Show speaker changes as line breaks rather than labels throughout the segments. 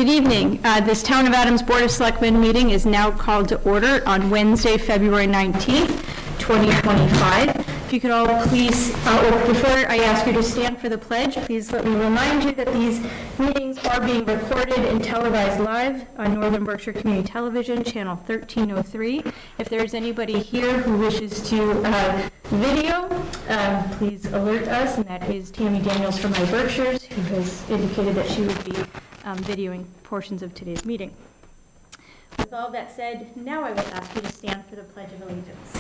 Good evening. This Town of Adams Board of Selectmen meeting is now called to order on Wednesday, February 19th, 2025. If you could all please, before I ask you to stand for the pledge, please let me remind you that these meetings are being recorded and televised live on Northern Berkshire Community Television, channel 1303. If there's anybody here who wishes to video, please alert us, and that is Tammy Daniels from My Berkshires, who has indicated that she would be videoing portions of today's meeting. With all that said, now I will ask you to stand for the Pledge of Allegiance.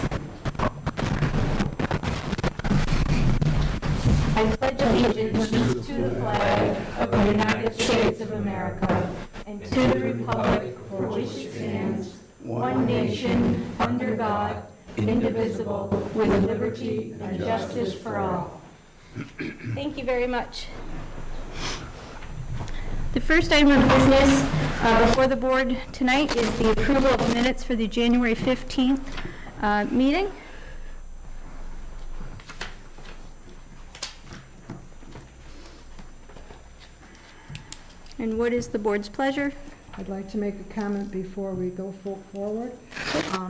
I pledge allegiance to the flag of the United States of America and to the republic for which it stands, one nation, under God, indivisible, with liberty and justice for all. Thank you very much. The first item of business before the board tonight is the approval of minutes for the January 15th meeting. And what is the board's pleasure?
I'd like to make a comment before we go forward.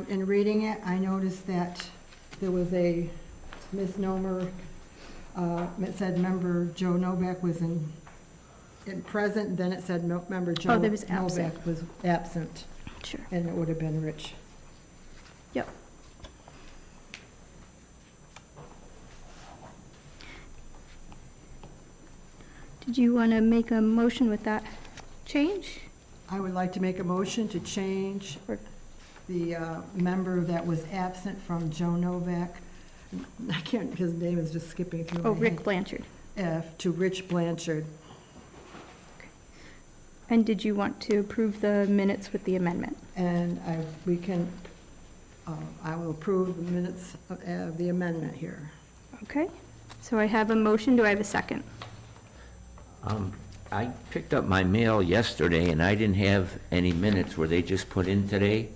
In reading it, I noticed that there was a misnomer. It said member Joe Novak was in present, then it said member Joe Novak was absent.
Sure.
And it would have been Rich.
Yep. Did you want to make a motion with that change?
I would like to make a motion to change the member that was absent from Joe Novak. I can't, his name is just skipping through.
Oh, Rick Blanchard.
To Rich Blanchard.
Okay. And did you want to approve the minutes with the amendment?
And I will approve the minutes of the amendment here.
Okay. So I have a motion. Do I have a second?
I picked up my mail yesterday, and I didn't have any minutes. Were they just put in today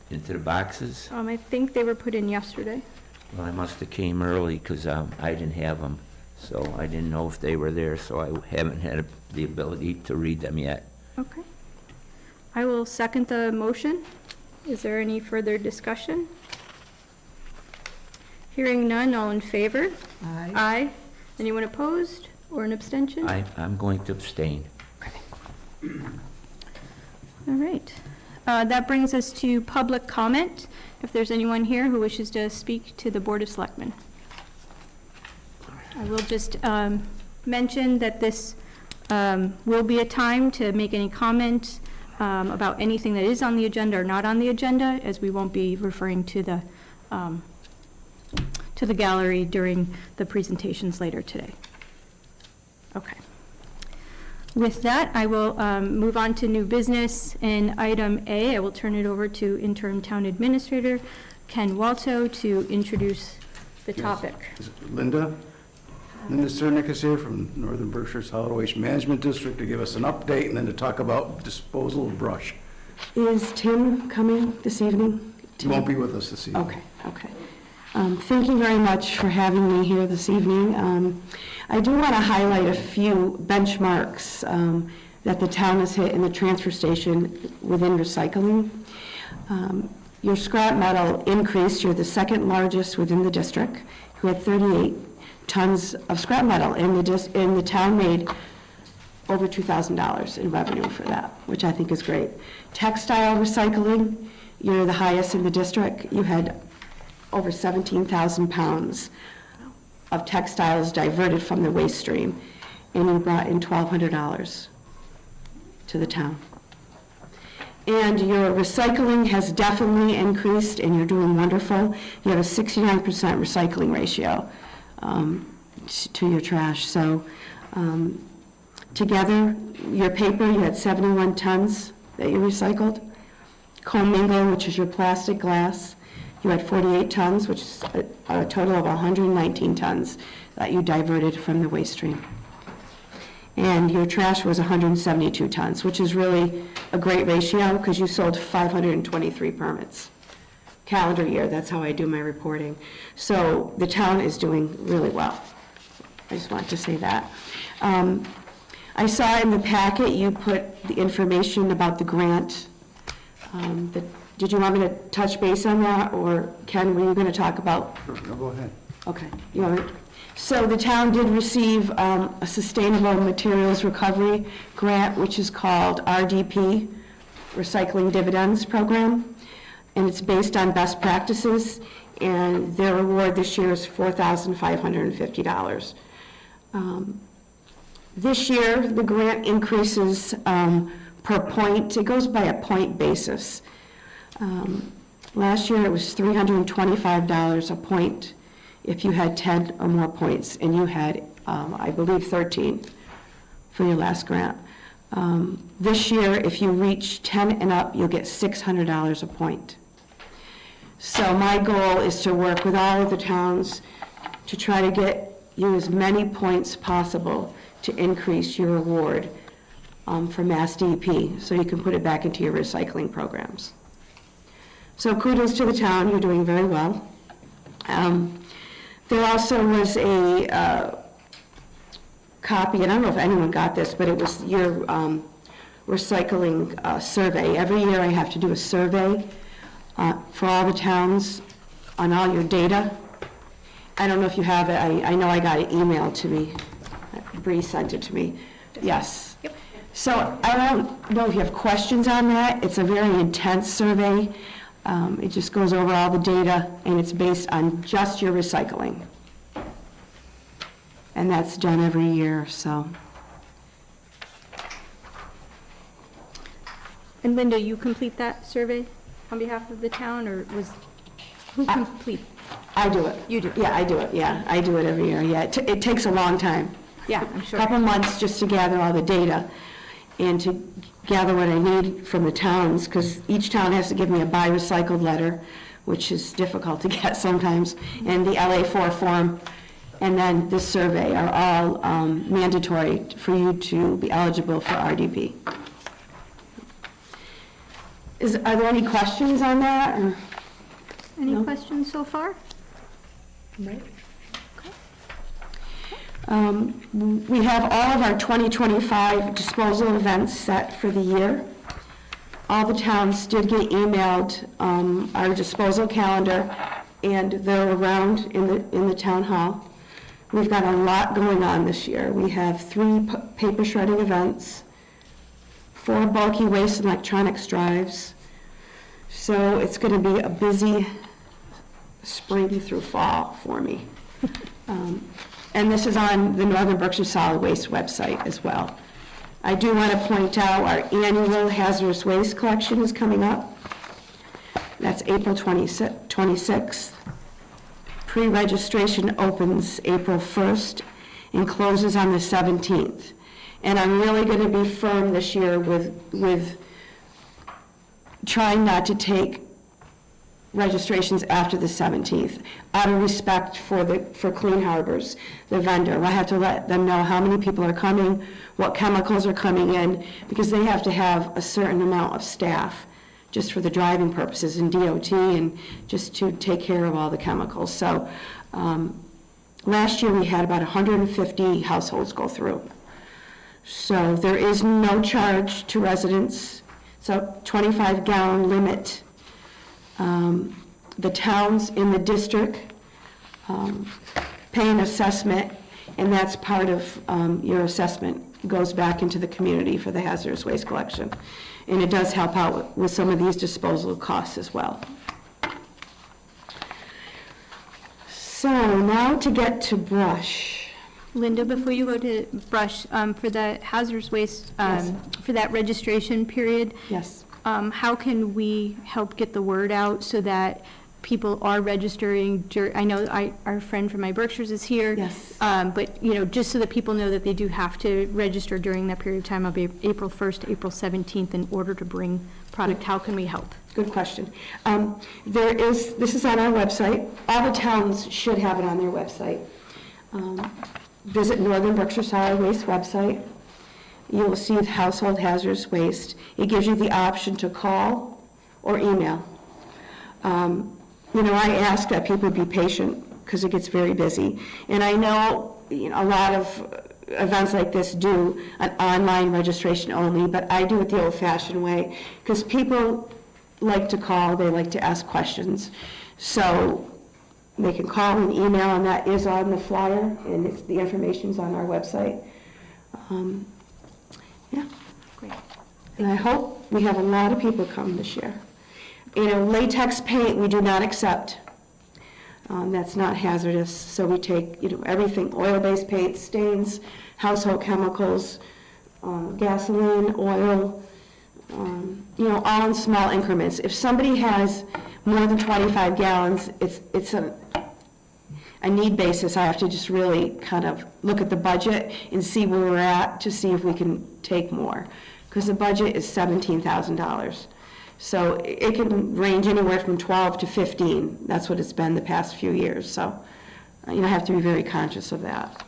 into the boxes?
I think they were put in yesterday.
Well, I must have came early because I didn't have them, so I didn't know if they were there, so I haven't had the ability to read them yet.
Okay. I will second the motion. Is there any further discussion? Hearing none, all in favor?
Aye.
Aye. Anyone opposed or an abstention?
I'm going to abstain.
All right. That brings us to public comment. If there's anyone here who wishes to speak to the Board of Selectmen. I will just mention that this will be a time to make any comment about anything that is on the agenda or not on the agenda, as we won't be referring to the gallery during the presentations later today. Okay. With that, I will move on to new business. In item A, I will turn it over to Interim Town Administrator Ken Walto to introduce the topic.
Linda Cernick is here from Northern Berkshire Solid Waste Management District to give us an update and then to talk about disposal of brush.
Is Tim coming this evening?
He won't be with us this evening.
Okay. Thank you very much for having me here this evening. I do want to highlight a few benchmarks that the town has hit in the transfer station within recycling. Your scrap metal increased. You're the second largest within the district, who had 38 tons of scrap metal, and the town made over $2,000 in revenue for that, which I think is great. Textile recycling, you're the highest in the district. You had over 17,000 pounds of textiles diverted from the waste stream, and you brought in $1,200 to the town. And your recycling has definitely increased, and you're doing wonderful. You have a 69% recycling ratio to your trash. So together, your paper, you had 71 tons that you recycled. Commingle, which is your plastic glass, you had 48 tons, which is a total of 119 tons that you diverted from the waste stream. And your trash was 172 tons, which is really a great ratio because you sold 523 permits. Calendar year, that's how I do my reporting. So the town is doing really well. I just want to say that. I saw in the packet you put the information about the grant. Did you want me to touch base on that, or Ken, were you going to talk about?
No, go ahead.
Okay. You want me? So the town did receive a Sustainable Materials Recovery Grant, which is called RDP, Recycling Dividends Program, and it's based on best practices, and their award this year is $4,550. This year, the grant increases per point. It goes by a point basis. Last year, it was $325 a point if you had 10 or more points, and you had, I believe, 13 for your last grant. This year, if you reach 10 and up, you'll get $600 a point. So my goal is to work with all of the towns to try to get you as many points possible to increase your award for Mass DEP, so you can put it back into your recycling programs. So kudos to the town, you're doing very well. There also was a copy, and I don't know if anyone got this, but it was your recycling survey. Every year I have to do a survey for all the towns on all your data. I don't know if you have it. I know I got it emailed to me. Bree sent it to me. Yes.
Yep.
So I don't know if you have questions on that. It's a very intense survey. It just goes over all the data, and it's based on just your recycling. And that's done every year, so.
And Linda, you complete that survey on behalf of the town, or who complete?
I do it.
You do?
Yeah, I do it, yeah. I do it every year, yeah. It takes a long time.
Yeah, I'm sure.
Couple months just to gather all the data and to gather what I need from the towns, because each town has to give me a buy recycled letter, which is difficult to get sometimes, and the LA4 form, and then this survey are all mandatory for you to be eligible for RDP. Are there any questions on that, or?
Any
No.
questions so far?
No?
We have all of our 2025 disposal events set for the year. All the towns did get emailed our disposal calendar, and they're around in the town hall. We've got a lot going on this year. We have 3 paper shredding events, 4 bulky waste and electronics drives. So it's going to be a busy spring through fall for me. And this is on the Northern Berkshire Solid Waste website as well. I do want to point out our annual hazardous waste collection is coming up. That's April 26th. Pre-registration opens April 1st and closes on the 17th. And I'm really going to be firm this year with trying not to take registrations after the 17th, out of respect for Clean Harbors, the vendor. I have to let them know how many people are coming, what chemicals are coming in, because they have to have a certain amount of staff just for the driving purposes in DOT and just to take care of all the chemicals. So last year we had about 150 households go through. So there is no charge to residents. So 25-gallon limit. The towns in the district pay an assessment, and that's part of your assessment, goes back into the community for the hazardous waste collection. And it does help out with some of these disposal costs as well. So now to get to brush.
Linda, before you go to brush, for the hazardous waste,
Yes.
for that registration period,
Yes.
how can we help get the word out so that people are registering? I know our friend from my Berkshires is here.
Yes.
But, just so that people know that they do have to register during that period of time of April 1st, April 17th in order to bring product, how can we help?
Good question. This is on our website. All the towns should have it on their website. Visit Northern Berkshire Solid Waste website. You will see household hazardous waste. It gives you the option to call or email. I ask that people be patient because it gets very busy. And I know, a lot of events like this do an online registration only, but I do it the old-fashioned way, because people like to call, they like to ask questions. So they can call and email, and that is on the flyer, and the information's on our website. Yeah.
Great.
And I hope we have a lot of people come this year. Latex paint, we do not accept. That's not hazardous, so we take, everything, oil-based paint, stains, household chemicals, gasoline, oil, all in small increments. If somebody has more than 25 gallons, it's a need basis. I have to just really kind of look at the budget and see where we're at to see if we can take more, because the budget is $17,000. So it can range anywhere from 12 to 15. That's what it's been the past few years. So, I have to be very conscious of that.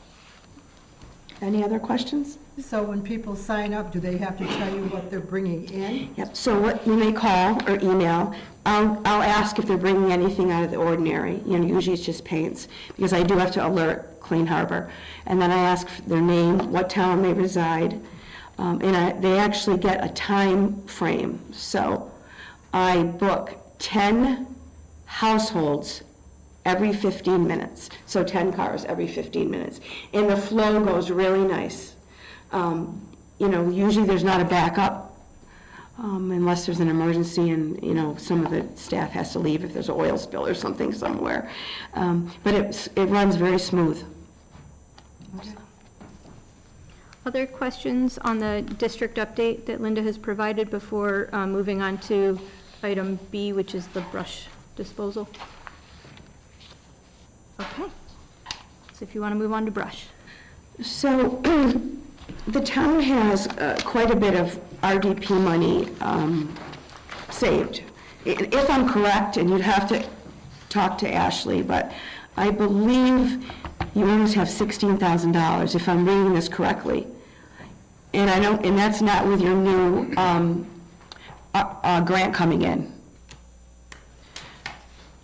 Any other questions?
So when people sign up, do they have to tell you what they're bringing in?
Yep. So when they call or email, I'll ask if they're bringing anything out of the ordinary. Usually it's just paints, because I do have to alert Clean Harbor. And then I ask for their name, what town they reside, and they actually get a time frame. So I book 10 households every 15 minutes, so 10 cars every 15 minutes. And the flow goes really nice. Usually there's not a backup unless there's an emergency and, some of the staff has to leave if there's an oil spill or something somewhere. But it runs very smooth.
Other questions on the district update that Linda has provided before moving on to item B, which is the brush disposal? Okay. So if you want to move on to brush.
So the town has quite a bit of RDP money saved. If I'm correct, and you'd have to talk to Ashley, but I believe you almost have $16,000, if I'm reading this correctly. And and that's not with your new grant coming in.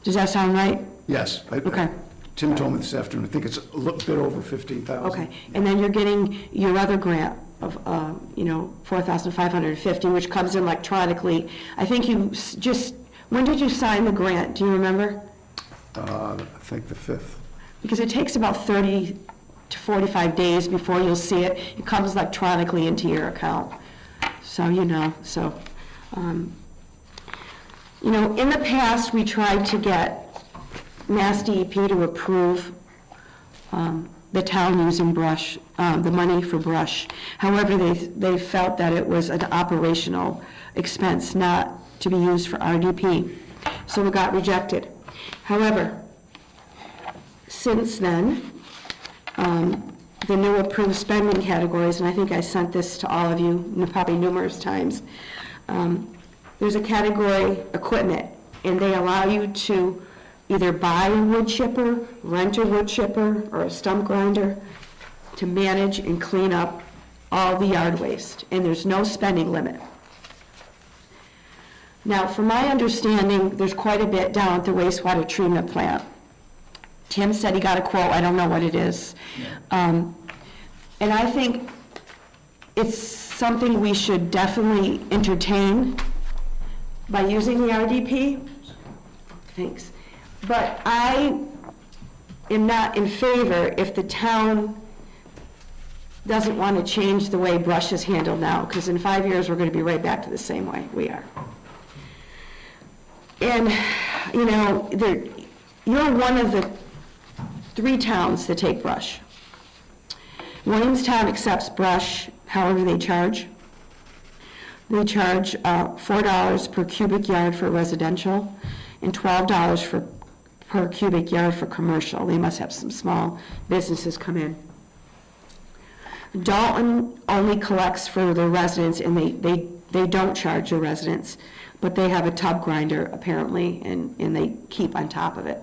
Does that sound right?
Yes.
Okay.
Tim told me this afternoon, I think it's a little bit over 15,000.
Okay, and then you're getting your other grant of, $4,550, which comes in electronically. I think when did you sign the grant? Do you remember?
I think the 5th.
Because it takes about 30 to 45 days before you'll see it. It comes electronically into your account. So, in the past, we tried to get Mass DEP to approve the town using brush, the money for brush. However, they felt that it was an operational expense, not to be used for RDP. So it got rejected. However, since then, the new approved spending categories, and I think I sent this to all of you probably numerous times, there's a category, equipment, and they allow you to either buy a wood chipper, rent a wood chipper, or a stump grinder to manage and clean up all the yard waste, and there's no spending limit. Now, from my understanding, there's quite a bit down at the wastewater treatment plant. Tim said he got a quote, I don't know what it is. And I think it's something we should definitely entertain by using the RDP. Thanks. But I am not in favor if the town doesn't want to change the way brush is handled now, because in 5 years, we're going to be right back to the same way we are. And, you're one of the 3 towns that take brush. Williamstown accepts brush, however they charge. They charge $4 per cubic yard for residential and $12 per cubic yard for commercial. They must have some small businesses come in. Dalton only collects for the residents, and they don't charge the residents, but they have a tub grinder apparently, and they keep on top of it.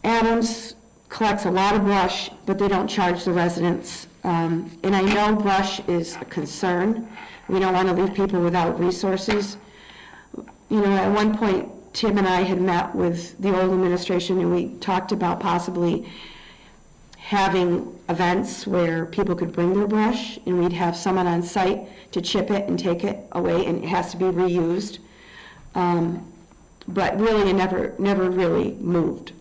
Adams collects a lot of brush, but they don't charge the residents. And I know brush is a concern. We don't want to leave people without resources. At one point, Tim and I had met with the old administration, and we talked about possibly having events where people could bring their brush, and we'd have someone on site to chip it and take it away, and it has to be reused. But really, it never really moved.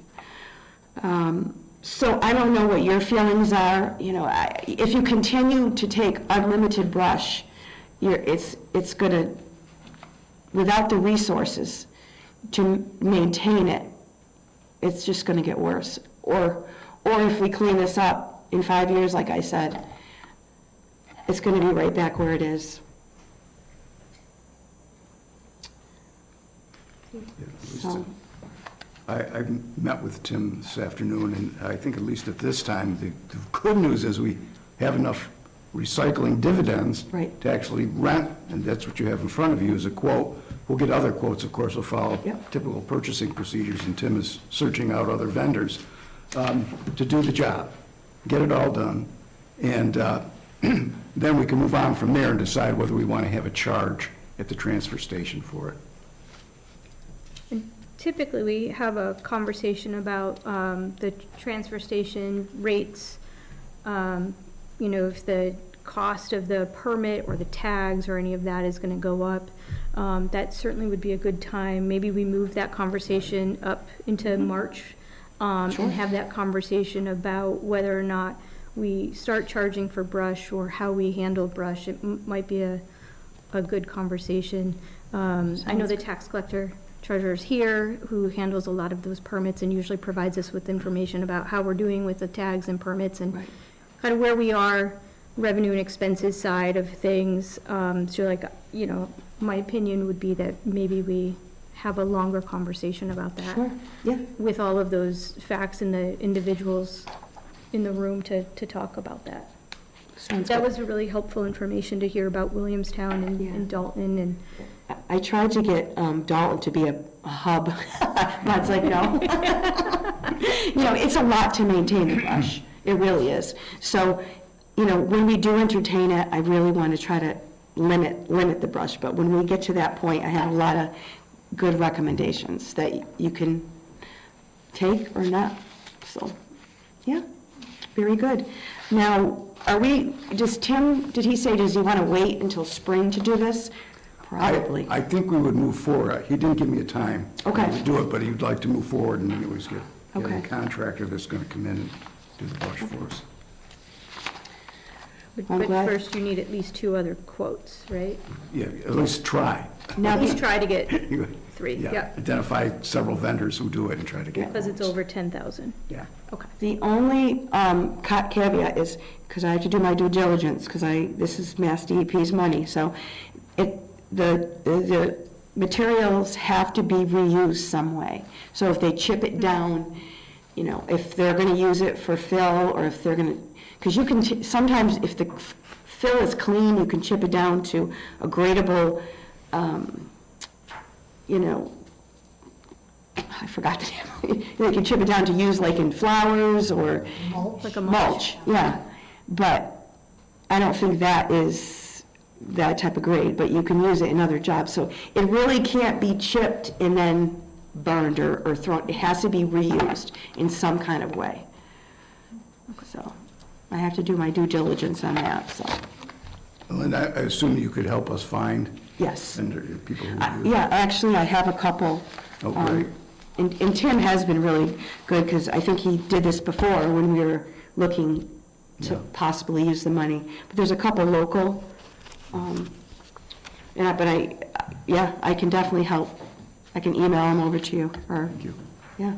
So I don't know what your feelings are, you know, if you continue to take unlimited brush, it's gonna, without the resources to maintain it, it's just gonna get worse. Or if we clean this up in 5 years, like I said, it's gonna be right back where it is. So,
I met with Tim this afternoon, and I think at least at this time, the good news is we have enough recycling dividends
Right.
to actually rent, and that's what you have in front of you is a quote. We'll get other quotes, of course, will follow
Yep.
typical purchasing procedures, and Tim is searching out other vendors to do the job, get it all done, and then we can move on from there and decide whether we want to have a charge at the transfer station for it.
Typically, we have a conversation about the transfer station rates, you know, if the cost of the permit or the tags or any of that is going to go up. That certainly would be a good time. Maybe we move that conversation up into March and have that conversation about whether or not we start charging for brush or how we handle brush. It might be a good conversation. I know the tax collector treasurer's here, who handles a lot of those permits and usually provides us with information about how we're doing with the tags and permits and
Right.
kind of where we are, revenue and expenses side of things. So like, you know, my opinion would be that maybe we have a longer conversation about that.
Sure, yeah.
With all of those facts and the individuals in the room to talk about that.
Sounds
That
good.
was really helpful information to hear about Williamstown and Dalton and
I tried to get Dalton to be a hub. Matt's like, no. You know, it's a lot to maintain the brush. It really is. So, you know, when we do entertain it, I really want to try to limit the brush. But when we get to that point, I have a lot of good recommendations that you can take or not. So, yeah, very good. Now, did he say, does he want to wait until spring to do this? Probably.
I think we would move forward. He didn't give me a time.
Okay.
To do it, but he'd like to move forward and anyways get
Okay.
a contractor that's going to come in and do the brush for us.
I'm
But
glad.
first, you need at least 2 other quotes, right?
Yeah, at least try.
Now,
At least try to get
Three.
3, yeah,
Identify several vendors who do it and try to get.
because it's
quotes.
over 10,000.
Yeah.
Okay.
the only caveat is, because I have to do my due diligence, because this is Mass DEP's money, so the materials have to be reused some way. So if they chip it down, you know, if they're going to use it for fill, or if they're going to, because you can, sometimes if the fill is clean, you can chip it down to a gradable, you know, I forgot the name. You can chip it down to use like in flowers or
Like a mulch.
yeah. But I don't think that is that type of grade, but you can use it in other jobs. So it really can't be chipped and then burned or thrown. It has to be reused in some kind of way. So I have to do my due diligence on that, so,
Linda, I assume you could help us find
yes.
vendor, people who do it.
Yeah, actually, I have a couple.
Oh, great.
And Tim has been really good, because I think he did this before when we were looking to
Yeah.
possibly use the money. But there's a couple local, I can definitely help. I can email them over to you, or,
Thank you.
yeah.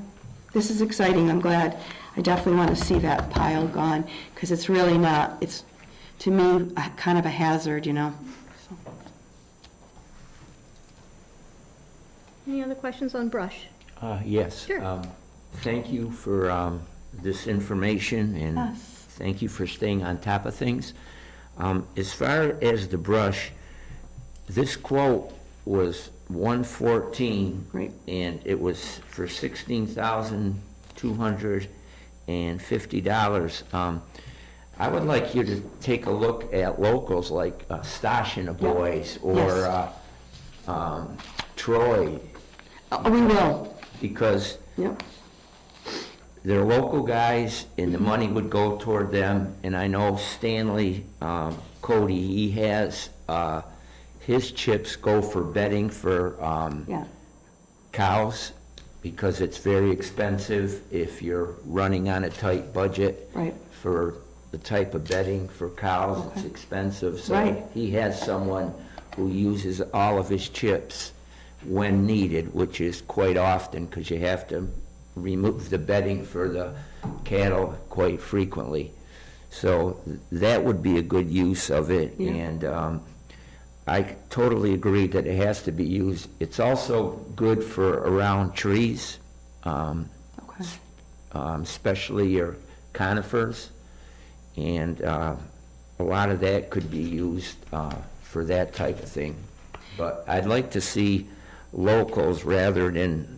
This is exciting, I'm glad. I definitely want to see that pile gone, because it's really not, it's, to me, kind of a hazard, you know? So.
Any other questions on brush?
Yes.
Sure.
Thank you for this information, and
Yes.
thank you for staying on top of things. As far as the brush, this quote was $114.
Right.
And it was for $16,250. I would like you to take a look at locals like Stosh and the Boys, or
Yes.
Troy,
We will,
because
yep.
they're local guys, and the money would go toward them. And I know Stanley, Cody, he has, his chips go for bedding for
Yeah,
cows, because it's very expensive if you're running on a tight budget.
right.
For the type of bedding for cows, it's
Okay.
expensive. So
Right.
he has someone who uses all of his chips when needed, which is quite often, because you have to remove the bedding for the cattle quite frequently. So that would be a good use of it.
Yeah.
And I totally agree that it has to be used. It's also good for around trees,
Okay.
especially your conifers. And a lot of that could be used for that type of thing. But I'd like to see locals rather than,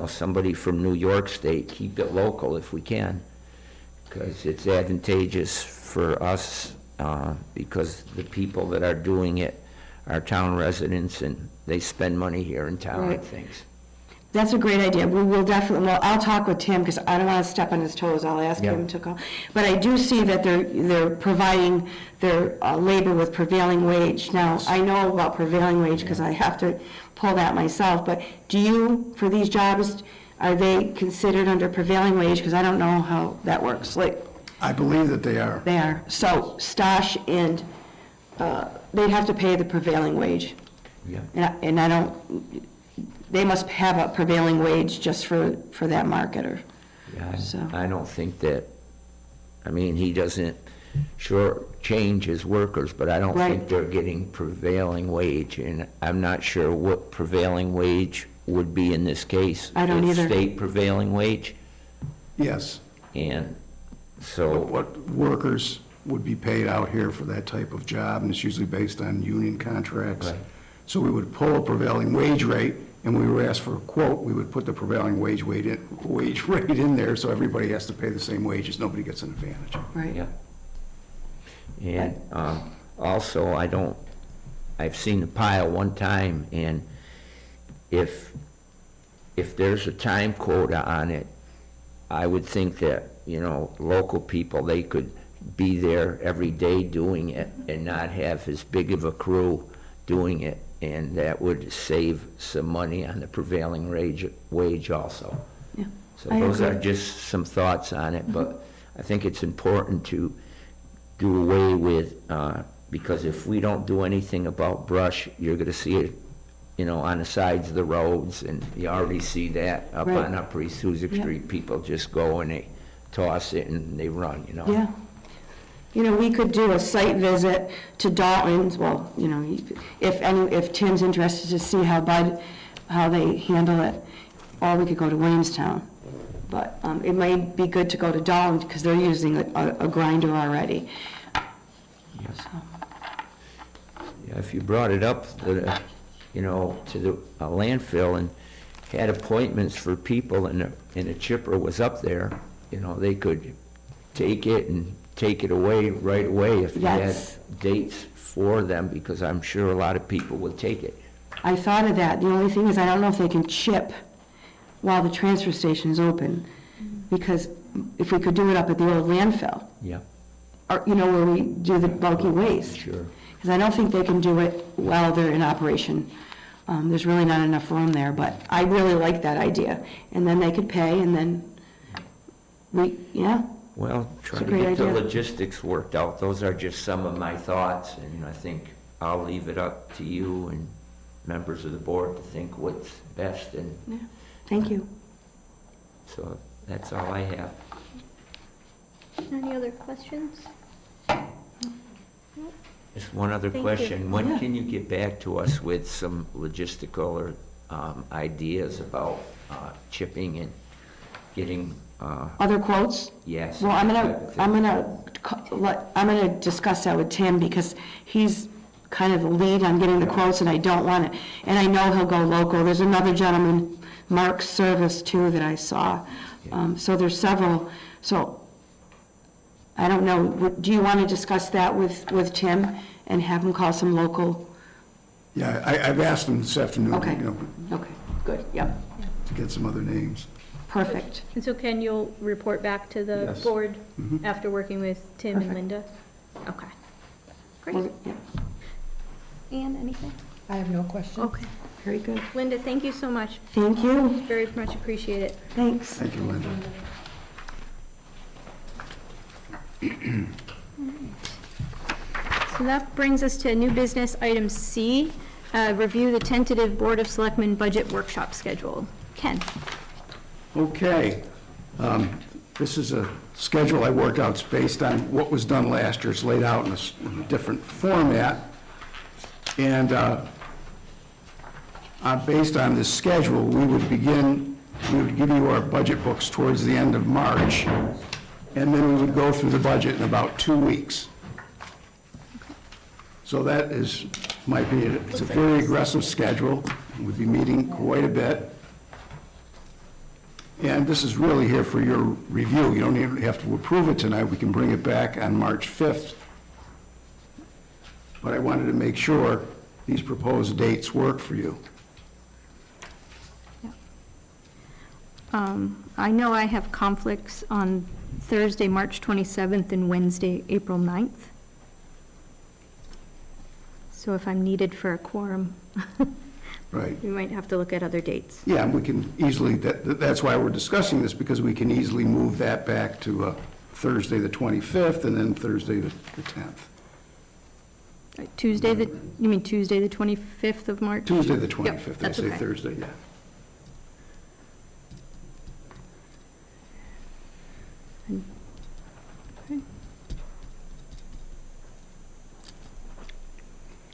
somebody from New York State. Keep it local if we can, because it's advantageous for us, because the people that are doing it are town residents, and they spend money here in town and
Right.
things.
That's a great idea. We will definitely, well, I'll talk with Tim, because I don't want to step on his toes. I'll ask
Yeah.
him to call. But I do see that they're providing their labor with prevailing wage. Now, I know about prevailing wage because I have to pull that myself, but do you, for these jobs, are they considered under prevailing wage? Because I don't know how that works. Like,
I believe that they are.
they are. So Stosh and, they'd have to pay the prevailing wage.
Yeah.
And I don't, they must have a prevailing wage just for that market, or,
Yeah,
So-
I don't think that, he doesn't change his workers, but I don't
Right.
think they're getting prevailing wage, and I'm not sure what prevailing wage would be in this case.
I don't
It's
either.
state prevailing wage,
Yes.
and so,
What workers would be paid out here for that type of job, and it's usually based on union contracts.
Right.
So we would pull a prevailing wage rate, and we were asked for a quote, we would put the prevailing wage rate in there, so everybody has to pay the same wages, nobody gets an advantage.
right?
yeah. And also, I've seen the pile one time, and if there's a time quota on it, I would think that, local people, they could be there every day doing it and not have as big of a crew doing it, and that would save some money on the prevailing wage also.
Yeah.
So
I
those
agree.
are just some thoughts on it, but I think it's important to do away with, because if we don't do anything about brush, you're gonna see it, on the sides of the roads, and you already see that up
Right.
on Upper East Hoosick
Yeah.
Street. People just go and they toss it and they run,
Yeah. We could do a site visit to Dalton's, well, if Tim's interested to see how they handle it, or we could go to Williamstown. But it may be good to go to Dalton, because they're using a grinder already.
Yeah, if you brought it up, to the landfill and had appointments for people and a chipper was up there, they could take it and take it away right away if you had
Yes.
dates for them, because I'm sure a lot of people would take it.
I thought of that. The only thing is, I don't know if they can chip while the transfer station is open, because if we could do it up at the old landfill,
Yeah,
or, where we do the bulky waste.
sure.
Because I don't think they can do it while they're in operation. There's really not enough room there, but I really like that idea. And then they could pay, and then
Well, try
It's a
to
great
get the
idea.
logistics worked out. Those are just some of my thoughts, and I think I'll leave it up to you and members of the board to think what's best, and
thank you.
so that's all I have.
Any other questions?
Just one other
Thank you.
question. When
Yeah.
can you get back to us with some logistical or ideas about chipping and getting,
Other quotes?
yes?
Well,
that type of thing?
I'm gonna discuss that with Tim, because he's kind of the lead on getting the quotes, and I don't want it. And I know he'll go local. There's another gentleman, Mark Service, too, that I saw. So there's several. So I don't know, do you want to discuss that with Tim and have him call some local?
Yeah, I've asked them this afternoon,
Okay.
you know,
Okay, good, yep.
to get some other names.
Perfect.
And so Ken, you'll report back to the
Yes.
board
Mhm.
after working with Tim and
Perfect.
Linda? Okay. Great.
Yeah,
Ann, anything?
I have no questions.
Okay.
very good.
Linda, thank you so much.
Thank you.
Very much appreciate it.
Thanks.
Thank you, Linda.
So that brings us to new business item C, review the tentative Board of Selectmen budget workshop schedule. Ken?
Okay. This is a schedule I worked out. It's based on what was done last year. It's laid out in a different format. And based on this schedule, we would give you our budget books towards the end of March, and then we would go through the budget in about 2 weeks. So that it's a very aggressive schedule. We'll be meeting quite a bit. And this is really here for your review. You don't even have to approve it tonight. We can bring it back on March 5th. But I wanted to make sure these proposed dates work for you.
I know I have conflicts on Thursday, March 27th, and Wednesday, April 9th. So if I'm needed for a quorum,
Right.
we might have to look at other dates.
Yeah, and we can easily, that's why we're discussing this, because we can easily move that back to Thursday, the 25th, and then Thursday, the 10th.
Tuesday, you mean Tuesday, the 25th of March?
Tuesday, the 25th. Did I
that's
say
okay.
Thursday? Yeah.
Okay.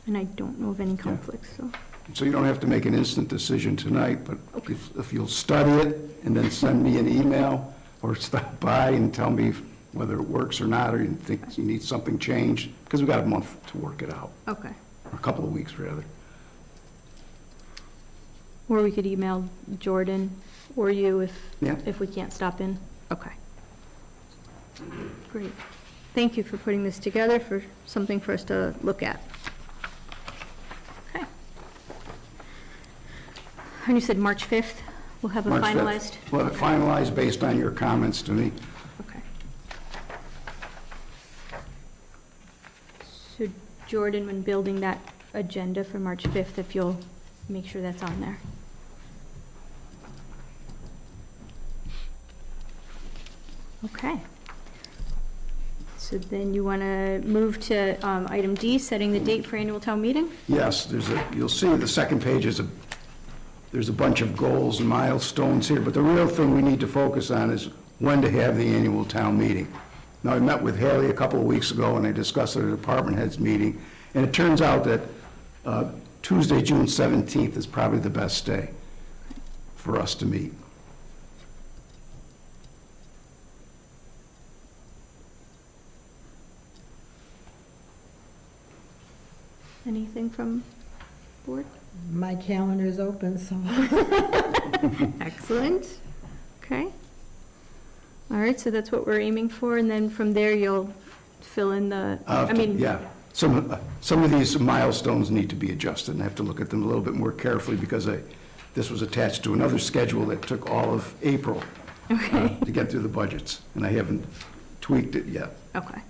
And I don't know of any conflicts, so.
So you don't have to make an instant decision tonight, but if you'll study it and then send me an email or stop by and tell me whether it works or not, or you think you need something changed, because we've got a month to work it out,
Okay.
or a couple of weeks, rather.
Or we could email Jordan or you
Yeah.
if we can't stop in. Okay. Great. Thank you for putting this together, for something for us to look at. Okay. And you said March 5th, we'll have it
March 5th.
finalized?
Well, finalized based on your comments to me.
Okay. So Jordan, when building that agenda for March 5th, if you'll make sure that's on there. Okay. So then you want to move to item D, setting the date for annual town meeting?
Yes, you'll see the second page there's a bunch of goals and milestones here, but the real thing we need to focus on is when to have the annual town meeting. Now, I met with Haley a couple of weeks ago, and I discussed it at a department heads meeting, and it turns out that Tuesday, June 17th is probably the best day for us to meet.
Anything from board?
My calendar's open, so.
Excellent. Okay. All right, so that's what we're aiming for, and then from there, you'll fill in the,
Yeah, some of these milestones need to be adjusted, and I have to look at them a little bit more carefully, because this was attached to another schedule that took all of April to get through the budgets, and I haven't tweaked it yet.
okay.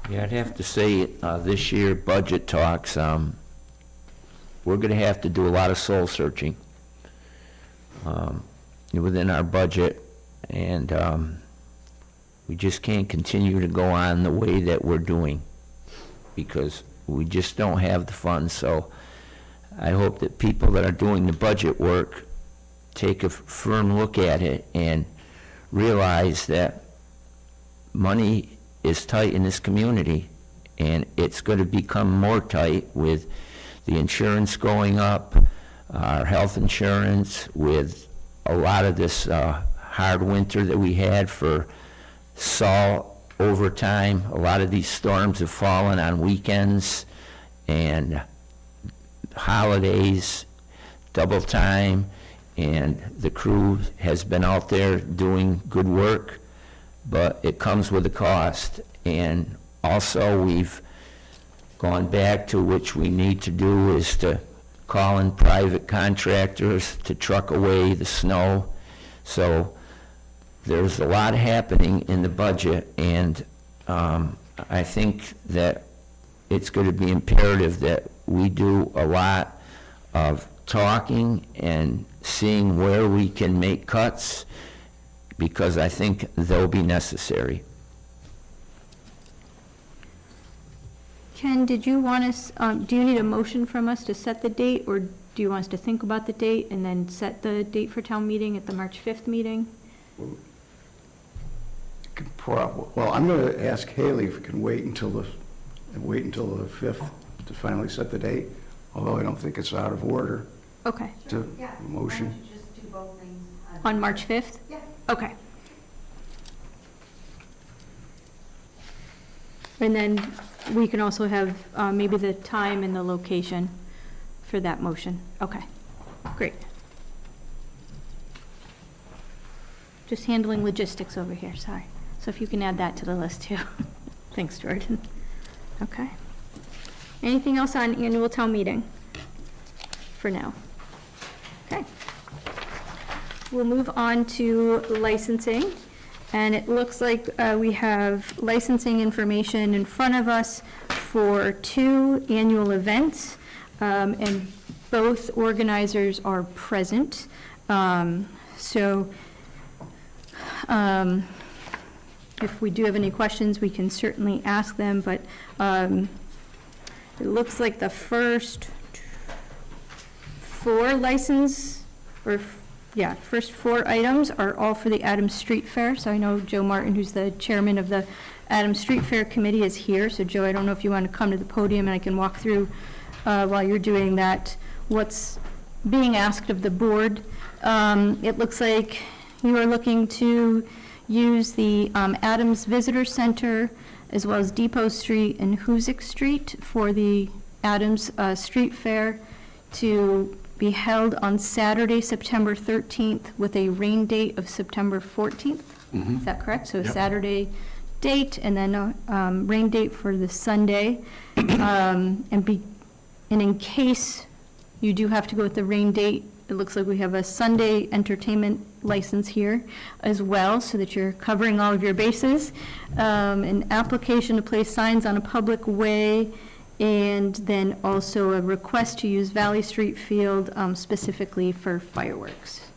Yeah, I'd have to say, this year, budget talks, we're gonna have to do a lot of soul searching within our budget, and we just can't continue to go on the way that we're doing, because we just don't have the funds. So I hope that people that are doing the budget work take a firm look at it and realize that money is tight in this community, and it's going to become more tight with the insurance going up, our health insurance, with a lot of this hard winter that we had for salt overtime. A lot of these storms have fallen on weekends and holidays, double time, and the crew has been out there doing good work, but it comes with a cost. And also, we've gone back to which we need to do is to calling private contractors to truck away the snow. So there's a lot happening in the budget, and I think that it's going to be imperative that we do a lot of talking and seeing where we can make cuts, because I think they'll be necessary.
Ken, did you want us, do you need a motion from us to set the date, or do you want us to think about the date and then set the date for town meeting at the March 5th meeting?
Well, I'm going to ask Haley if we can wait until the 5th to finally set the date, although I don't think it's out of order
Okay,
to motion.
just do both things?
on March 5th?
Yeah.
Okay. And then we can also have maybe the time and the location for that motion. Okay, great. Just handling logistics over here, sorry. So if you can add that to the list too. Thanks, Jordan. Okay. Anything else on annual town meeting for now? Okay. We'll move on to licensing. And it looks like we have licensing information in front of us for 2 annual events, and both organizers are present. If we do have any questions, we can certainly ask them, but it looks like the first 4 first 4 items are all for the Adams Street Fair. So I know Joe Martin, who's the chairman of the Adams Street Fair Committee, is here. So Joe, I don't know if you want to come to the podium and I can walk through while you're doing that what's being asked of the board. It looks like you are looking to use the Adams Visitor Center as well as Depot Street and Hoosick Street for the Adams Street Fair to be held on Saturday, September 13th, with a rain date of September 14th. Is that correct? So a Saturday date and then a rain date for the Sunday. And in case you do have to go with the rain date, it looks like we have a Sunday entertainment license here as well, so that you're covering all of your bases. An application to place signs on a public way, and then also a request to use Valley Street Field specifically for fireworks.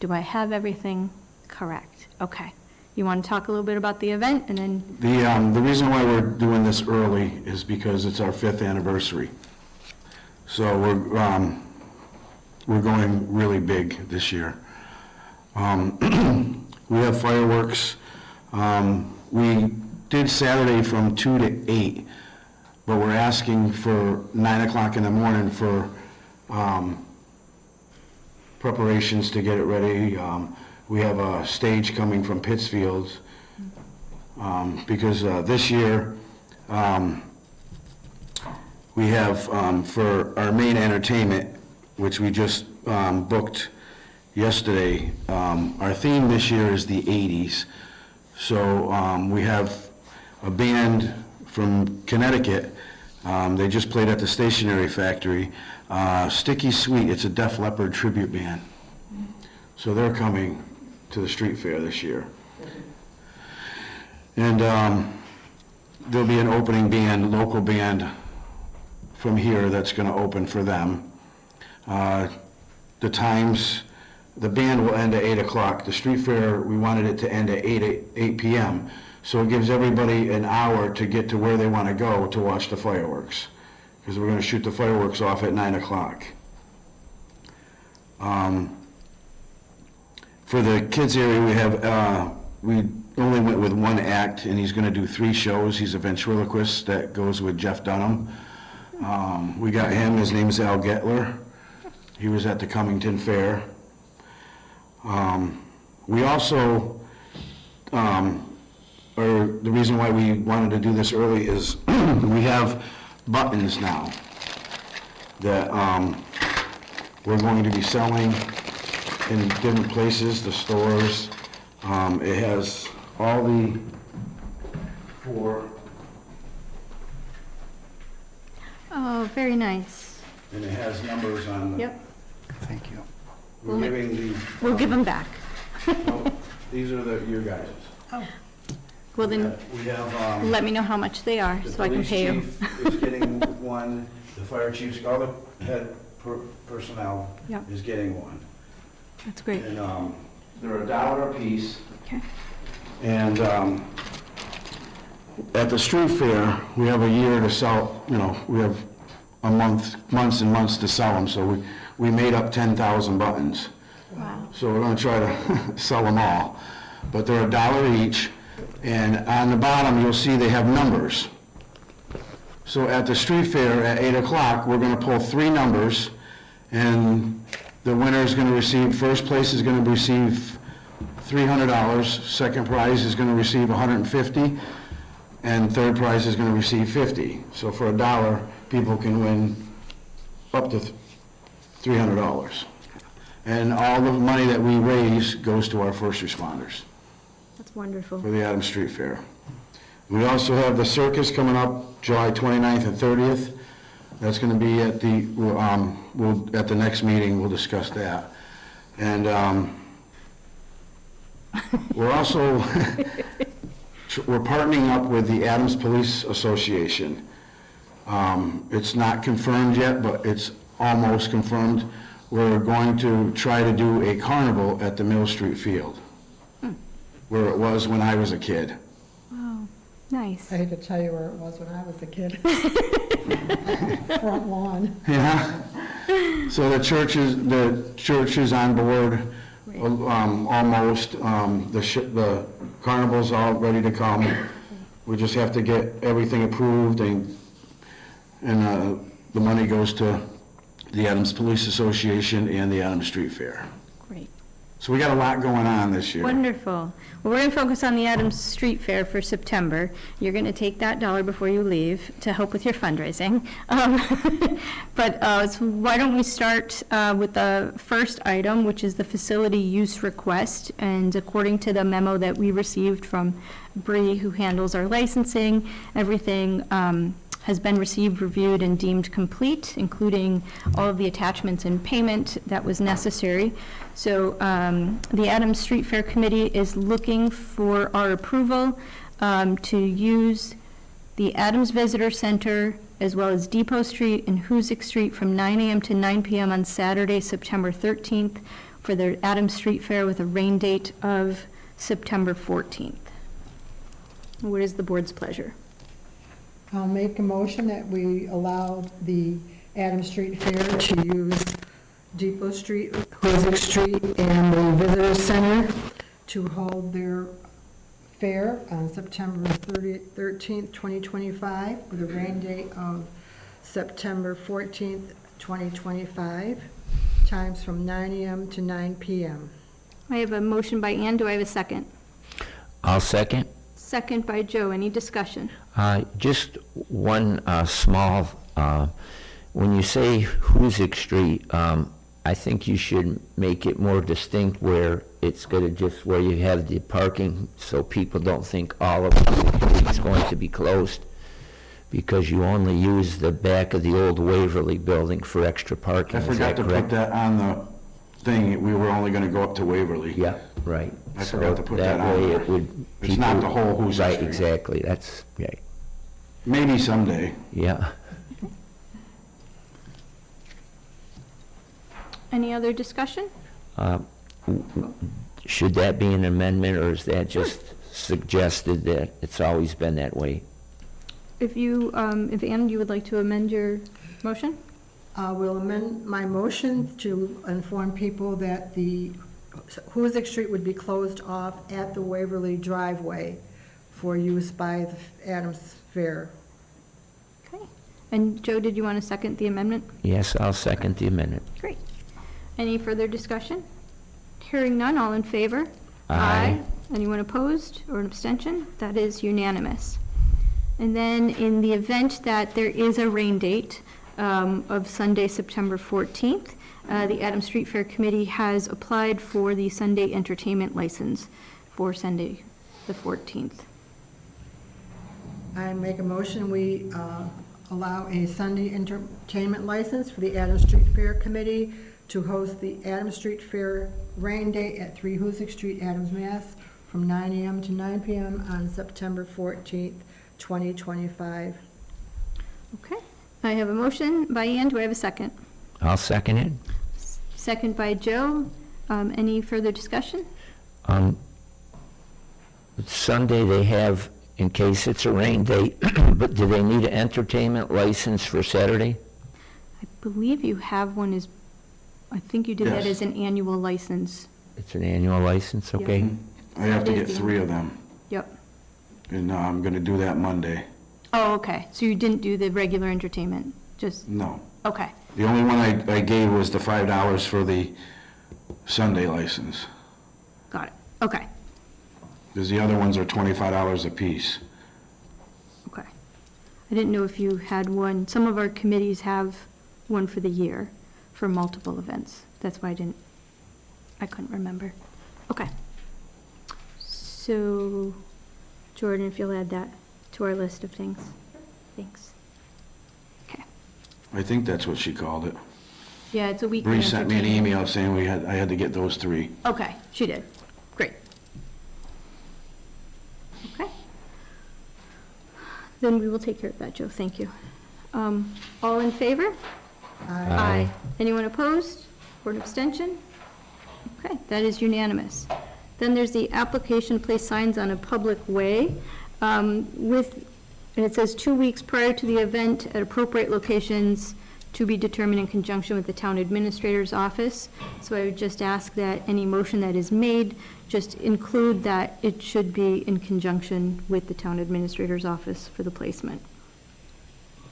Do I have everything correct? Okay. You want to talk a little bit about the event, and then...
The reason why we're doing this early is because it's our 5th anniversary. So we're going really big this year. We have fireworks. We did Saturday from 2 to 8, but we're asking for 9 o'clock in the morning for preparations to get it ready. We have a stage coming from Pittsfield because this year we have for our main entertainment, which we just booked yesterday, our theme this year is the 80s. So we have a band from Connecticut. They just played at the Stationery Factory. Sticky Sweet, it's a Def Leppard tribute band. So they're coming to the street fair this year. And there'll be an opening band, local band from here that's going to open for them. The times, the band will end at 8 o'clock. The street fair, we wanted it to end at 8 p.m. So it gives everybody an hour to get to where they want to go to watch the fireworks, because we're going to shoot the fireworks off at 9 o'clock. For the kids area, we have, we only went with 1 act, and he's going to do 3 shows. He's a ventriloquist that goes with Jeff Dunham. We got him, his name's Al Getler. He was at the Cummington Fair. We also, or the reason why we wanted to do this early is we have buttons now that we're going to be selling in different places, the stores. It has all the 4.
Oh, very nice.
and it has numbers on.
Yep,
Thank you.
We're giving the,
we'll give them back.
no, these are your guys'.
Well, then,
We have,
let me know how much they are,
the
so I can
police
pay you.
chief is getting one, the fire chief's, all the head personnel
Yep.
is getting one.
That's great.
And they're $1 a piece.
Okay.
And at the street fair, we have a year to sell, we have months and months to sell them, so we made up 10,000 buttons.
Wow.
So we're gonna try to sell them all. But they're $1 each, and on the bottom, you'll see they have numbers. So at the street fair at 8 o'clock, we're gonna pull 3 numbers, and the winner is gonna receive, first place is gonna receive $300, second prize is gonna receive $150, and third prize is gonna receive $50. So for $1, people can win up to $300. And all the money that we raise goes to our first responders
That's wonderful.
for the Adams Street Fair. We also have the circus coming up July 29th and 30th. That's going to be at at the next meeting, we'll discuss that. And we're also, we're partnering up with the Adams Police Association. It's not confirmed yet, but it's almost confirmed. We're going to try to do a carnival at the Mill Street Field, where it was when I was a kid.
Wow, nice.
I hate to tell you where it was when I was a kid. Front lawn.
Yeah. So the church is on board, almost. The carnival's all ready to come. We just have to get everything approved, and the money goes to the Adams Police Association and the Adams Street Fair.
Great.
So we got a lot going on this year.
Wonderful. Well, we're going to focus on the Adams Street Fair for September. You're going to take that $1 before you leave to help with your fundraising. But so why don't we start with the first item, which is the facility use request. And according to the memo that we received from Bree, who handles our licensing, everything has been received, reviewed, and deemed complete, including all of the attachments and payment that was necessary. So the Adams Street Fair Committee is looking for our approval to use the Adams Visitor Center as well as Depot Street and Hoosick Street from 9 a.m. to 9 p.m. on Saturday, September 13th for the Adams Street Fair with a rain date of September 14th. What is the board's pleasure?
I'll make a motion that we allow the Adams Street Fair to use Depot Street, Hoosick Street, and the Visitor Center to hold their fair on September 13th, 2025, with a rain date of September 14th, 2025, times from 9 a.m. to 9 p.m.
I have a motion by Ann. Do I have a second?
I'll second.
Second by Joe. Any discussion?
Just one small, when you say Hoosick Street, I think you should make it more distinct where it's going to just, where you have the parking, so people don't think all of the street's going to be closed, because you only use the back of the old Waverly building for extra parking.
I
Is
forgot
that
to put
correct?
that on the thing. We were only going to go up to Waverly.
Yeah, right.
I forgot to put that on
That way
there.
it would.
It's not the whole Hoosick
Right,
Street.
exactly. That's, right.
Maybe someday.
Yeah.
Any other discussion?
Should that be an amendment, or is that just suggested that it's always been that way?
If you, if Ann, you would like to amend your motion?
Will amend my motion to inform people that the Hoosick Street would be closed off at the Waverly driveway for use by the Adams Fair.
Okay. And Joe, did you want to second the amendment?
Yes, I'll second the amendment.
Great. Any further discussion? Hearing none, all in favor?
Aye.
Anyone opposed or an abstention? That is unanimous. And then in the event that there is a rain date of Sunday, September 14th, the Adams Street Fair Committee has applied for the Sunday entertainment license for Sunday, the 14th.
I make a motion, we allow a Sunday entertainment license for the Adams Street Fair Committee to host the Adams Street Fair Rain Day at 3 Hoosick Street, Adams, Mass. from 9 a.m. to 9 p.m. on September 14th, 2025.
Okay, I have a motion by Ann, do I have a second?
I'll second it.
Second by Joe. Any further discussion?
Sunday they have, in case it's a rain day, but do they need an entertainment license for Saturday?
I believe you have one as, I think you did that
Yes.
as an annual license.
It's an annual license, okay?
I have to get
Sunday's the-
3 of them,
Yep.
and I'm gonna do that Monday.
Oh, okay, so you didn't do the regular entertainment, just,
No.
okay,
The only one I gave was the $5 for the Sunday license,
got it, okay,
because the other ones are $25 a piece.
okay. I didn't know if you had one, some of our committees have one for the year, for multiple events. That's why I couldn't remember. Okay. So, Jordan, if you'll add that to our list of things. Thanks. Okay.
I think that's what she called it.
Yeah, it's a weekend
Bree sent me an
entertainment.
email saying I had to get those 3.
Okay, she did. Great. Okay. Then we will take care of that, Joe. Thank you. All in favor? Aye. Anyone opposed or an abstention? Okay, that is unanimous. Then there's the application to place signs on a public way and it says 2 weeks prior to the event at appropriate locations to be determined in conjunction with the town administrator's office. So I would just ask that any motion that is made, just include that it should be in conjunction with the town administrator's office for the placement.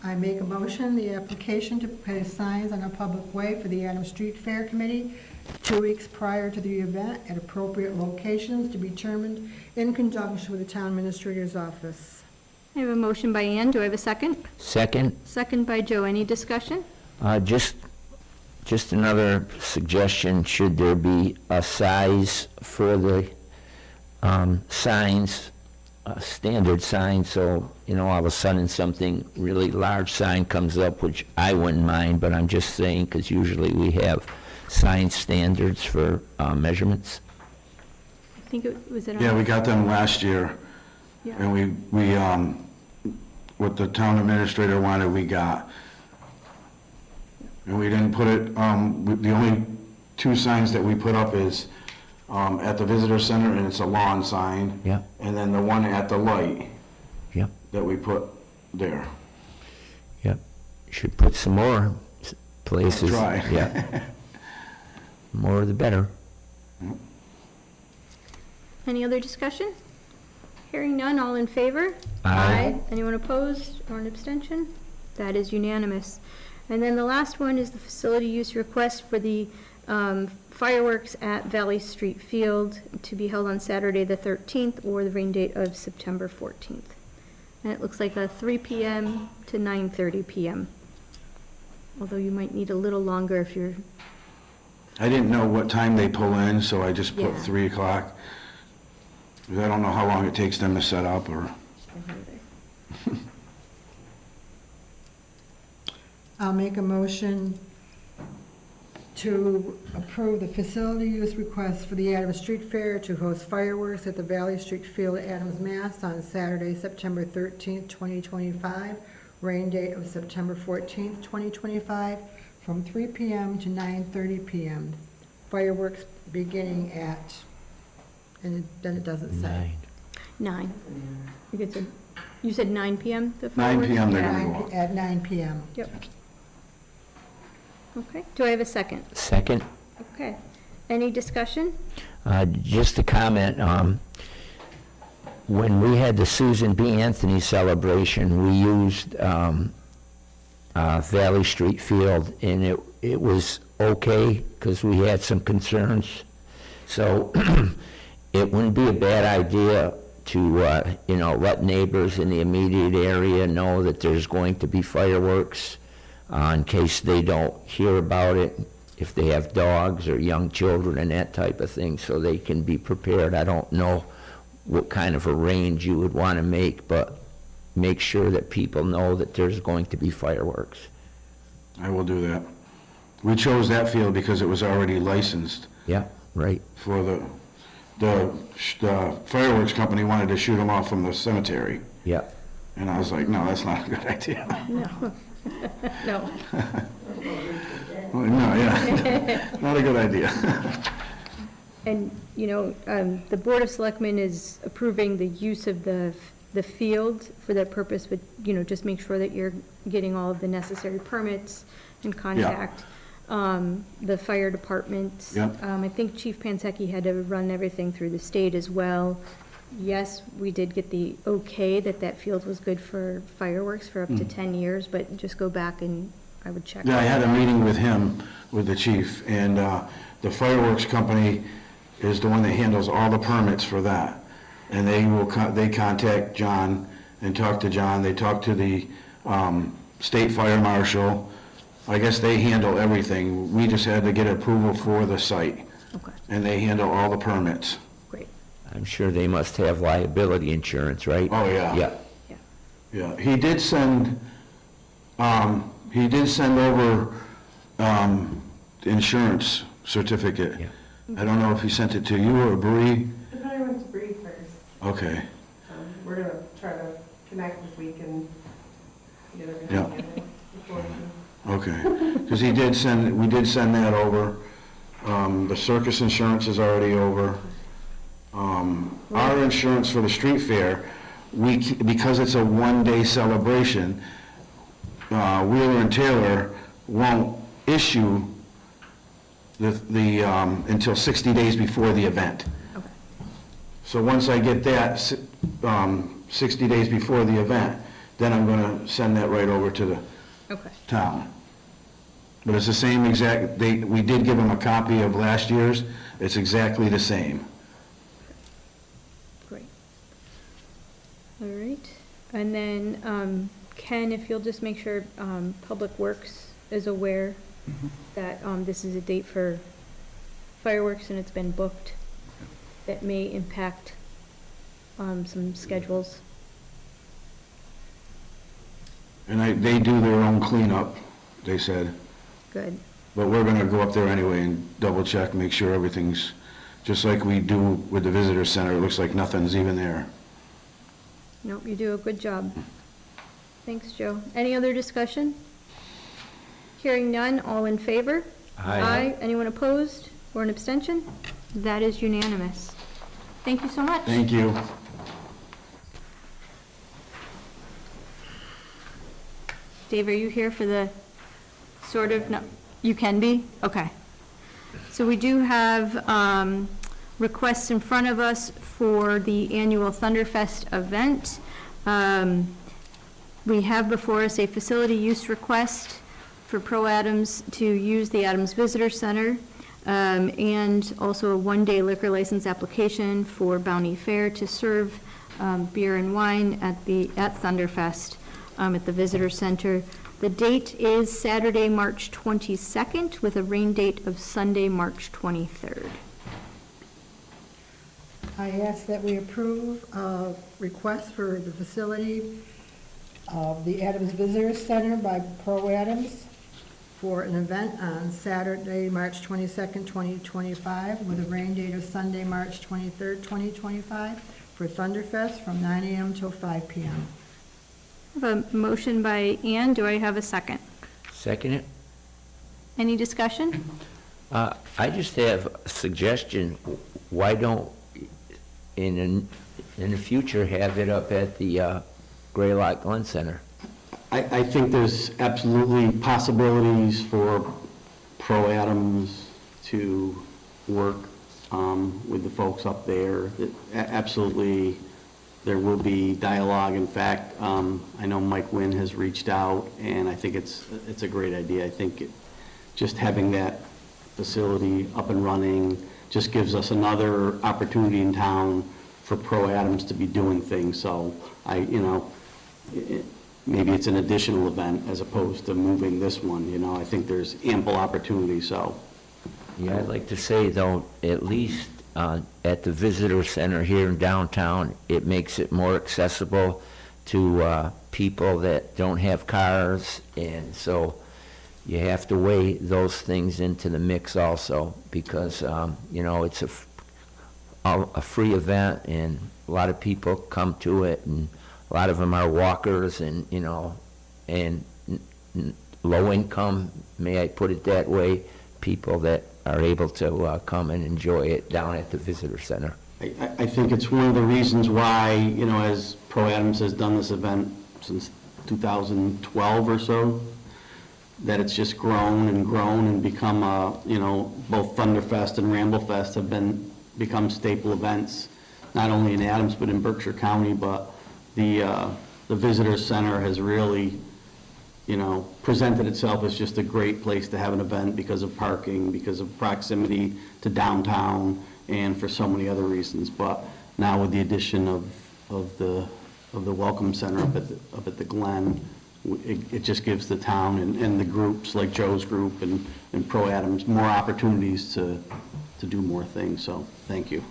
I make a motion, the application to place signs on a public way for the Adams Street Fair Committee 2 weeks prior to the event at appropriate locations to be determined in conjunction with the town administrator's office.
I have a motion by Ann. Do I have a second?
Second,
Second by Joe. Any discussion?
just another suggestion, should there be a size for the signs, a standard sign, so, all of a sudden something really large sign comes up, which I wouldn't mind, but I'm just saying, because usually we have sign standards for measurements.
I think it was it on.
Yeah, we got them last year,
Yeah.
and we what the town administrator wanted, we got. And we didn't put it, the only 2 signs that we put up is at the visitor center, and it's a lawn sign.
Yeah.
And then the one at the light
Yep,
that we put there.
yep. Should put some more places.
Try.
Yeah. More the better.
Any other discussion? Hearing none, all in favor?
Aye.
Anyone opposed or an abstention? That is unanimous. And then the last one is the facility use request for the fireworks at Valley Street Field to be held on Saturday, the 13th, or the rain date of September 14th. And it looks like a 3 p.m. to 9:30 p.m. Although you might need a little longer if you're,
I didn't know what time they pull in, so I just put
Yeah.
3 o'clock. 'Cause I don't know how long it takes them to set up, or...
I'll make a motion to approve the facility use request for the Adams Street Fair to host fireworks at the Valley Street Field, Adams, Mass. on Saturday, September 13th, 2025, rain date of September 14th, 2025, from 3 p.m. to 9:30 p.m. Fireworks beginning at, and then it doesn't say.
9. You said 9 p.m. the
9
fireworks?
p.m. they're gonna go off.
At 9 p.m.
Yep. Okay, do I have a second?
Second,
Okay. Any discussion?
just a comment, when we had the Susan B. Anthony celebration, we used Valley Street Field, and it was okay, because we had some concerns. So it wouldn't be a bad idea to, let neighbors in the immediate area know that there's going to be fireworks, in case they don't hear about it, if they have dogs or young children and that type of thing, so they can be prepared. I don't know what kind of a range you would want to make, but make sure that people know that there's going to be fireworks.
I will do that. We chose that field because it was already licensed
Yeah, right.
for the fireworks company wanted to shoot them off from the cemetery.
Yeah.
And I was like, no, that's not a good idea.
No.
Well, no, yeah, not a good idea.
And, the Board of Selectmen is approving the use of the field for that purpose, but, just make sure that you're getting all of the necessary permits and contact the fire department.
Yep.
I think Chief Pansecchi had to run everything through the state as well. Yes, we did get the okay that field was good for fireworks for up to 10 years, but just go back and I would check.
Yeah, I had a meeting with him, with the chief, and the fireworks company is the one that handles all the permits for that. And they contact John and talk to John, they talk to the state fire marshal. I guess they handle everything. We just had to get approval for the site,
Okay,
and they handle all the permits.
great.
I'm sure they must have liability insurance, right?
Oh, yeah.
Yeah.
Yeah, he did send over the insurance certificate.
Yeah.
I don't know if he sent it to you or Bree.
It probably went to Bree first.
Okay.
We're gonna try to connect this week and get everything
Yeah.
together before we-
Okay, because we did send that over. The circus insurance is already over. Our insurance for the street fair, because it's a one-day celebration, Wheeler and Taylor won't issue until 60 days before the event.
Okay.
So once I get that, 60 days before the event, then I'm gonna send that right over to the
Okay.
town. But it's the same exact, we did give them a copy of last year's, it's exactly the same.
Great. All right. And then, Ken, if you'll just make sure Public Works is aware that this is a date for fireworks and it's been booked, that may impact some schedules.
And they do their own cleanup, they said.
Good.
But we're gonna go up there anyway and double check, make sure everything's, just like we do with the visitor center, it looks like nothing's even there.
Nope, you do a good job. Thanks, Joe. Any other discussion? Hearing none, all in favor?
Aye.
Anyone opposed or an abstention? That is unanimous. Thank you so much.
Thank you.
Dave, are you here for the sort of, no, you can be? Okay. So we do have requests in front of us for the annual Thunderfest event. We have before us a facility use request for Pro Adams to use the Adams Visitor Center, and also a one-day liquor license application for Bounty Fair to serve beer and wine at Thunderfest at the Visitor Center. The date is Saturday, March 22nd, with a rain date of Sunday, March 23rd.
I ask that we approve a request for the facility of the Adams Visitor Center by Pro Adams for an event on Saturday, March 22nd, 2025, with a rain date of Sunday, March 23rd, 2025, for Thunderfest from 9 a.m. till 5 p.m.
I have a motion by Ann. Do I have a second?
Second it?
Any discussion?
I just have a suggestion. Why don't, in the future, have it up at the Graylock Glen Center?
I think there's absolutely possibilities for Pro Adams to work with the folks up there. Absolutely, there will be dialogue. In fact, I know Mike Wynn has reached out, and I think it's a great idea. I think just having that facility up and running just gives us another opportunity in town for Pro Adams to be doing things. So maybe it's an additional event as opposed to moving this one, I think there's ample opportunity, so.
Yeah, I'd like to say, though, at least at the visitor center here in downtown, it makes it more accessible to people that don't have cars, and so you have to weigh those things into the mix also, because, it's a free event, and a lot of people come to it, and a lot of them are walkers, and, low income, may I put it that way, people that are able to come and enjoy it down at the visitor center.
I think it's one of the reasons why, as Pro Adams has done this event since 2012 or so, that it's just grown and become, both Thunderfest and Ramblefest have become staple events, not only in Adams, but in Berkshire County, but the visitor center has really, presented itself as just a great place to have an event because of parking, because of proximity to downtown, and for so many other reasons. But now with the addition of the Welcome Center up at the Glen, it just gives the town and the groups like Joe's group and Pro Adams more opportunities to do more things. So thank you.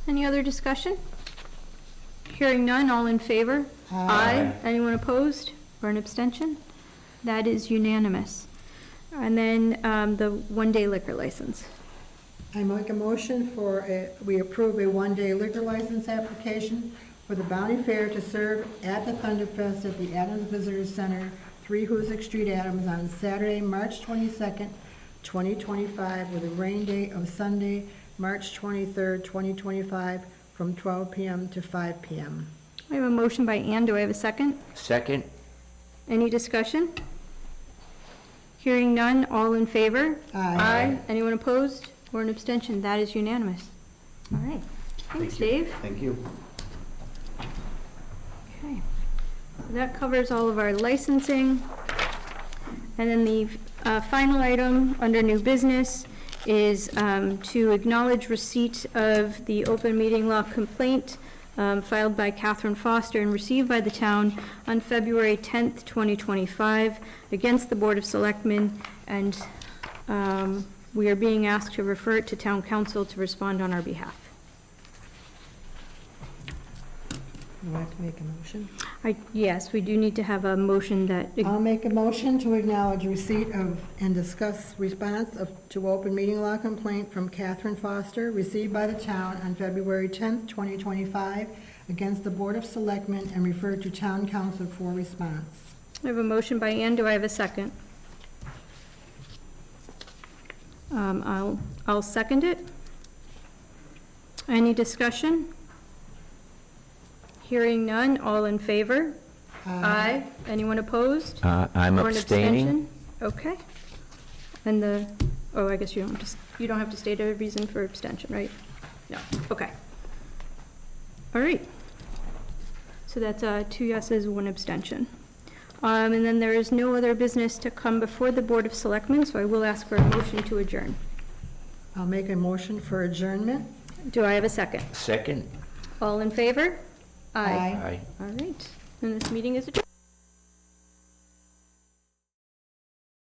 Any other discussion? Hearing none, all in favor? Aye. Anyone opposed or an abstention? That is unanimous. And then the one-day liquor license.
I make a motion we approve a one-day liquor license application for the Bounty Fair to serve at the Thunderfest at the Adams Visitor Center, 3 Hoosick Street, Adams, on Saturday, March 22nd, 2025, with a rain date of Sunday, March 23rd, 2025, from 12 p.m. to 5 p.m.
I have a motion by Ann. Do I have a second?
Second?
Any discussion? Hearing none, all in favor?
Aye.
Anyone opposed or an abstention? That is unanimous. All right. Thanks, Dave.
Thank you.
Okay. So that covers all of our licensing. And then the final item under new business is to acknowledge receipt of the open meeting law complaint filed by Catherine Foster and received by the town on February 10th, 2025, against the Board of Selectmen, and we are being asked to refer it to town council to respond on our behalf.
Would you like to make a motion?
Yes, we do need to have a motion that,
I'll make a motion to acknowledge receipt of and discuss response to open meeting law complaint from Catherine Foster received by the town on February 10th, 2025, against the Board of Selectmen, and refer to town council for response.
I have a motion by Ann. Do I have a second? I'll second it. Any discussion? Hearing none, all in favor? Aye. Anyone opposed?
I'm
Or an
abstaining.
abstention? Okay. And I guess you don't have to state a reason for abstention, right? No, okay. All right. So that's 2 yeses, 1 abstention. And then there is no other business to come before the Board of Selectmen, so I will ask for a motion to adjourn.
I'll make a motion for adjournment.
Do I have a second?
Second?
All in favor?
Aye.
Aye.
All right. And this meeting is adjourned.